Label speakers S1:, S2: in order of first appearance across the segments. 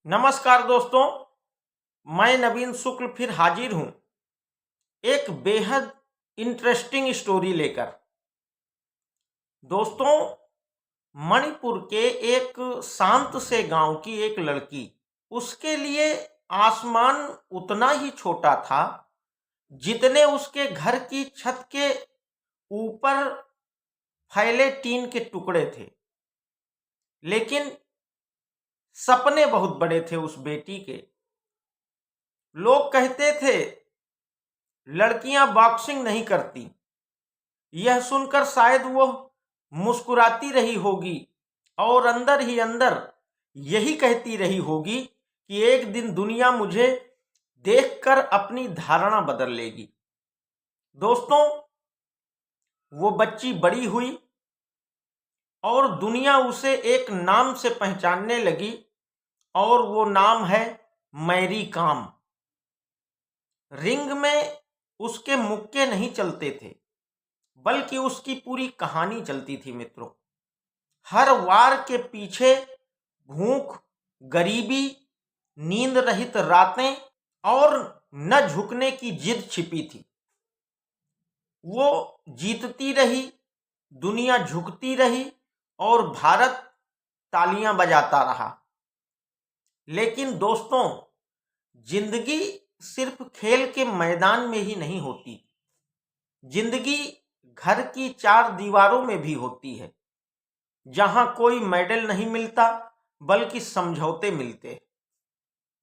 S1: नमस्कार दोस्तों, मैं नवीन शुक्ल फिर हाजिर हूं एक बेहद इंटरेस्टिंग स्टोरी लेकर। दोस्तों, मणिपुर के एक शांत से गांव की एक लड़की, उसके लिए आसमान उतना ही छोटा था जितने उसके घर की छत के ऊपर फैले टीन के टुकड़े थे। लेकिन सपने बहुत बड़े थे उस बेटी के। लोग कहते थे लड़कियां बॉक्सिंग नहीं करती। यह सुनकर शायद वो मुस्कुराती रही होगी और अंदर ही अंदर यही कहती रही होगी कि एक दिन दुनिया मुझे देखकर अपनी धारणा बदल लेगी। दोस्तों, वो बच्ची बड़ी हुई और दुनिया उसे एक नाम से पहचानने लगी और वो नाम है मैरी कॉम। रिंग में उसके मुक्के नहीं चलते थे, बल्कि उसकी पूरी कहानी चलती थी मित्रों। हर वार के पीछे भूख, गरीबी, नींद रहित रातें और न झुकने की जिद छिपी थी। वो जीतती रही, दुनिया झुकती रही और भारत तालियां बजाता रहा। लेकिन दोस्तों, जिंदगी सिर्फ खेल के मैदान में ही नहीं होती। जिंदगी घर की चार दीवारों में भी होती है, जहां कोई मेडल नहीं मिलता बल्कि समझौते मिलते हैं।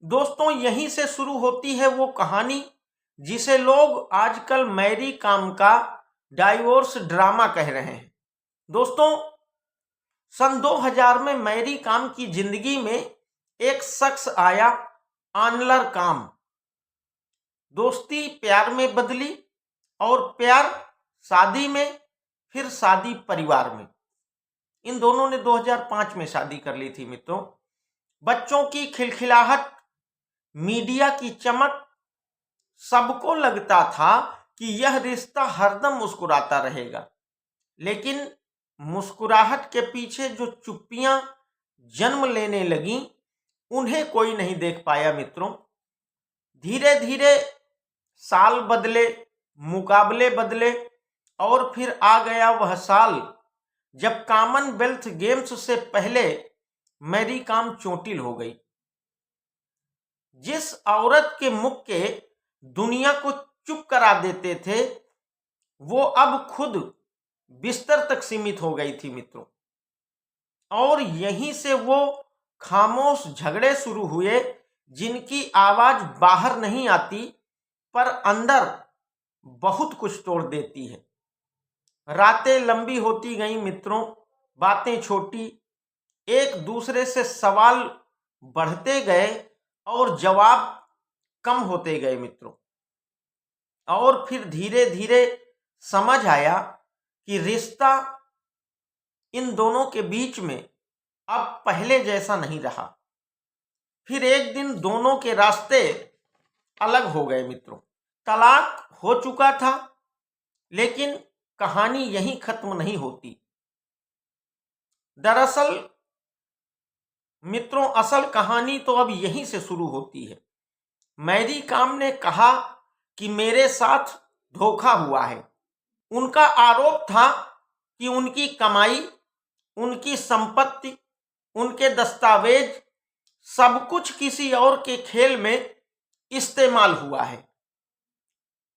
S1: दोस्तों, यहीं से शुरू होती है वो कहानी जिसे लोग आजकल मैरी कॉम का डाइवोर्स ड्रामा कह रहे हैं। दोस्तों, सन 2000 में मैरी कॉम की जिंदगी में एक शख्स आया, आनलर कॉम। दोस्ती प्यार में बदली और प्यार शादी में, फिर शादी परिवार में। इन दोनों ने 2005 में शादी कर ली थी मित्रों। बच्चों की खिलखिलाहट, मीडिया की चमक, सबको लगता था कि यह रिश्ता हरदम मुस्कुराता रहेगा। लेकिन मुस्कुराहट के पीछे जो चुप्पियां जन्म लेने लगीं, उन्हें कोई नहीं देख पाया मित्रों। धीरे धीरे साल बदले, मुकाबले बदले और फिर आ गया वह साल जब कॉमनवेल्थ गेम्स से पहले मैरी कॉम चोटिल हो गई। जिस औरत के मुक्के दुनिया को चुप करा देते थे, वो अब खुद बिस्तर तक सीमित हो गई थी मित्रों। और यहीं से वो खामोश झगड़े शुरू हुए जिनकी आवाज बाहर नहीं आती पर अंदर बहुत कुछ तोड़ देती है। रातें लंबी होती गई मित्रों, बातें छोटी, एक दूसरे से सवाल बढ़ते गए और जवाब कम होते गए मित्रों। और फिर धीरे धीरे समझ आया कि रिश्ता इन दोनों के बीच में अब पहले जैसा नहीं रहा। फिर एक दिन दोनों के रास्ते अलग हो गए मित्रों। तलाक हो चुका था, लेकिन कहानी यहीं खत्म नहीं होती। दरअसल मित्रों, असल कहानी तो अब यहीं से शुरू होती है। मैरी कॉम ने कहा कि मेरे साथ धोखा हुआ है। उनका आरोप था कि उनकी कमाई, उनकी संपत्ति, उनके दस्तावेज, सब कुछ किसी और के खेल में इस्तेमाल हुआ है।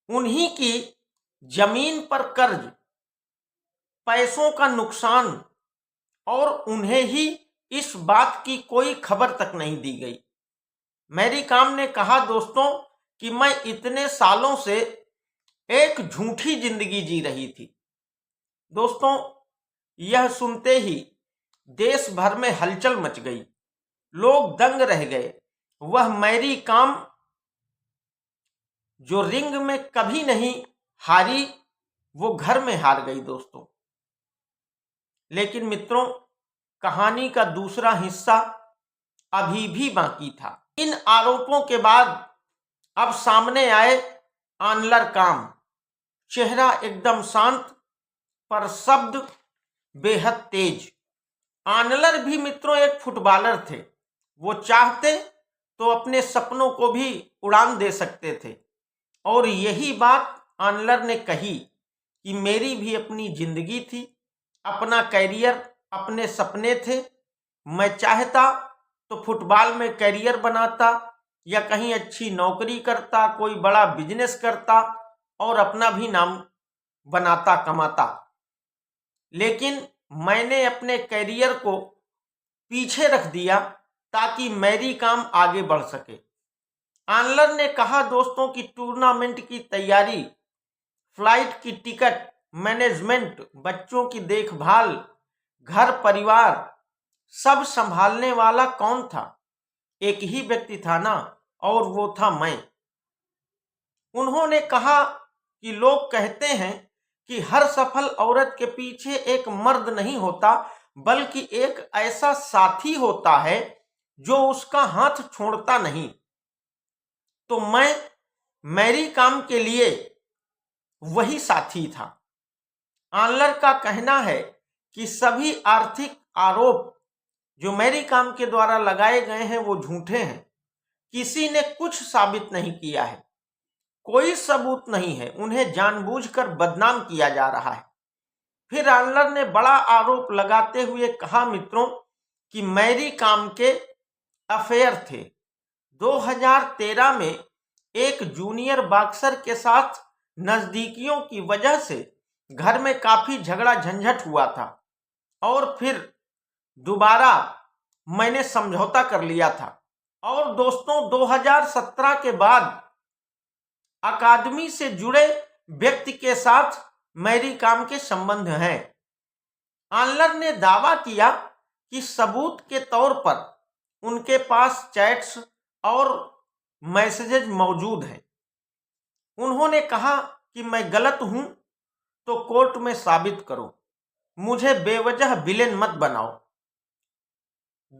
S1: उन्हीं की जमीन पर कर्ज, पैसों का नुकसान, और उन्हें ही इस बात की कोई खबर तक नहीं दी गई। मैरी कॉम ने कहा दोस्तों कि मैं इतने सालों से एक झूठी जिंदगी जी रही थी। दोस्तों, यह सुनते ही देश भर में हलचल मच गई। लोग दंग रह गए। वह मैरी कॉम जो रिंग में कभी नहीं हारी, वो घर में हार गई दोस्तों। लेकिन मित्रों, कहानी का दूसरा हिस्सा अभी भी बाकी था। इन आरोपों के बाद अब सामने आए आनलर कॉम। चेहरा एकदम शांत पर शब्द बेहद तेज। आनलर भी मित्रों एक फुटबॉलर थे। वो चाहते तो अपने सपनों को भी उड़ान दे सकते थे। और यही बात आनलर ने कही कि मेरी भी अपनी जिंदगी थी, अपना कैरियर, अपने सपने थे। मैं चाहता तो फुटबॉल में कैरियर बनाता या कहीं अच्छी नौकरी करता, कोई बड़ा बिजनेस करता और अपना भी नाम बनाता, कमाता। लेकिन मैंने अपने कैरियर को पीछे रख दिया ताकि मैरी कॉम आगे बढ़ सके। आनलर ने कहा दोस्तों कि टूर्नामेंट की तैयारी, फ्लाइट की टिकट, मैनेजमेंट, बच्चों की देखभाल, घर परिवार सब संभालने वाला कौन था? एक ही व्यक्ति था ना, और वो था मैं। उन्होंने कहा कि लोग कहते हैं कि हर सफल औरत के पीछे एक मर्द नहीं होता, बल्कि एक ऐसा साथी होता है जो उसका हाथ छोड़ता नहीं। तो मैं मैरी कॉम के लिए वही साथी था। आनलर का कहना है कि सभी आर्थिक आरोप जो मैरी कॉम के द्वारा लगाए गए हैं वो झूठे हैं। किसी ने कुछ साबित नहीं किया है, कोई सबूत नहीं है, उन्हें जानबूझकर बदनाम किया जा रहा है। फिर आनलर ने बड़ा आरोप लगाते हुए कहा मित्रों कि मैरी कॉम के अफेयर थे। 2013 में एक जूनियर बॉक्सर के साथ नजदीकियों की वजह से घर में काफी झगड़ा झंझट हुआ था और फिर दोबारा मैंने समझौता कर लिया था। और दोस्तों 2017 के बाद अकादमी से जुड़े व्यक्ति के साथ मैरी कॉम के संबंध हैं। आनलर ने दावा किया कि सबूत के तौर पर उनके पास चैट्स और मैसेजेज मौजूद हैं। उन्होंने कहा कि मैं गलत हूं तो कोर्ट में साबित करो, मुझे बेवजह विलेन मत बनाओ।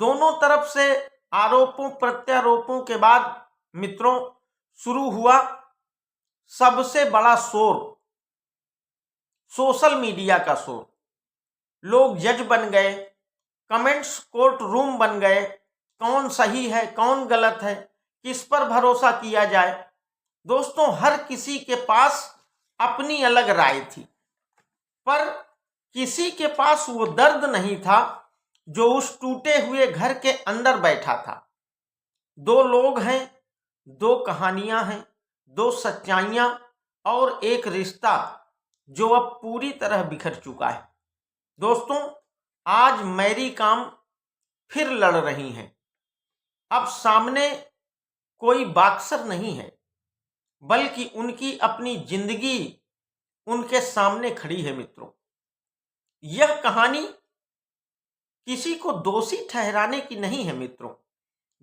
S1: दोनों तरफ से आरोपों प्रत्यारोपों के बाद मित्रों शुरू हुआ सबसे बड़ा शोर, सोशल मीडिया का शोर। लोग जज बन गए, कमेंट्स कोर्ट रूम बन गए। कौन सही है, कौन गलत है, किस पर भरोसा किया जाए? दोस्तों हर किसी के पास अपनी अलग राय थी, पर किसी के पास वो दर्द नहीं था जो उस टूटे हुए घर के अंदर बैठा था। दो लोग हैं, दो कहानियां हैं, दो सच्चाइयां और एक रिश्ता जो अब पूरी तरह बिखर चुका है। दोस्तों आज मैरी कॉम फिर लड़ रही हैं। अब सामने कोई बॉक्सर नहीं है, बल्कि उनकी अपनी जिंदगी उनके सामने खड़ी है। मित्रों यह कहानी किसी को दोषी ठहराने की नहीं है मित्रों,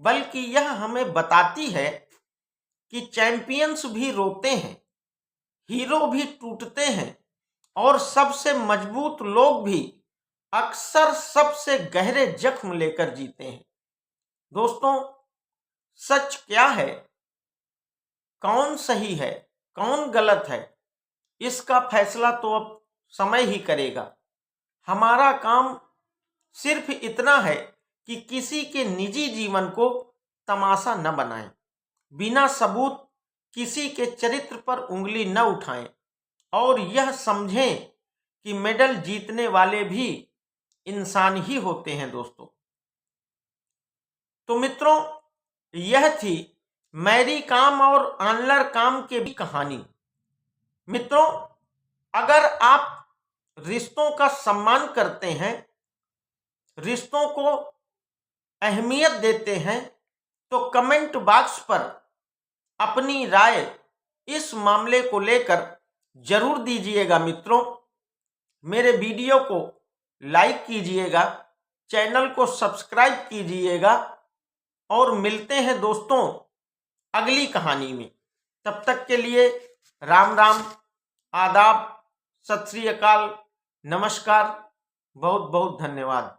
S1: बल्कि यह हमें बताती है कि चैंपियंस भी रोते हैं, हीरो भी टूटते हैं और सबसे मजबूत लोग भी अक्सर सबसे गहरे जख्म लेकर जीते हैं। दोस्तों सच क्या है, कौन सही है, कौन गलत है, इसका फैसला तो अब समय ही करेगा। हमारा काम सिर्फ इतना है कि किसी के निजी जीवन को तमाशा न बनाएं, बिना सबूत किसी के चरित्र पर उंगली न उठाएं और यह समझें कि मेडल जीतने वाले भी इंसान ही होते हैं। दोस्तों तो मित्रों यह थी मैरी कॉम और आनलर कॉम के भी कहानी। मित्रों अगर आप रिश्तों का सम्मान करते हैं, रिश्तों को अहमियत देते हैं, तो कमेंट बॉक्स पर अपनी राय इस मामले को लेकर जरूर दीजिएगा। मित्रों मेरे वीडियो को लाइक कीजिएगा, चैनल को सब्सक्राइब कीजिएगा और मिलते हैं दोस्तों अगली कहानी में। तब तक के लिए राम राम, आदाब, सत श्री अकाल, नमस्कार, बहुत बहुत धन्यवाद।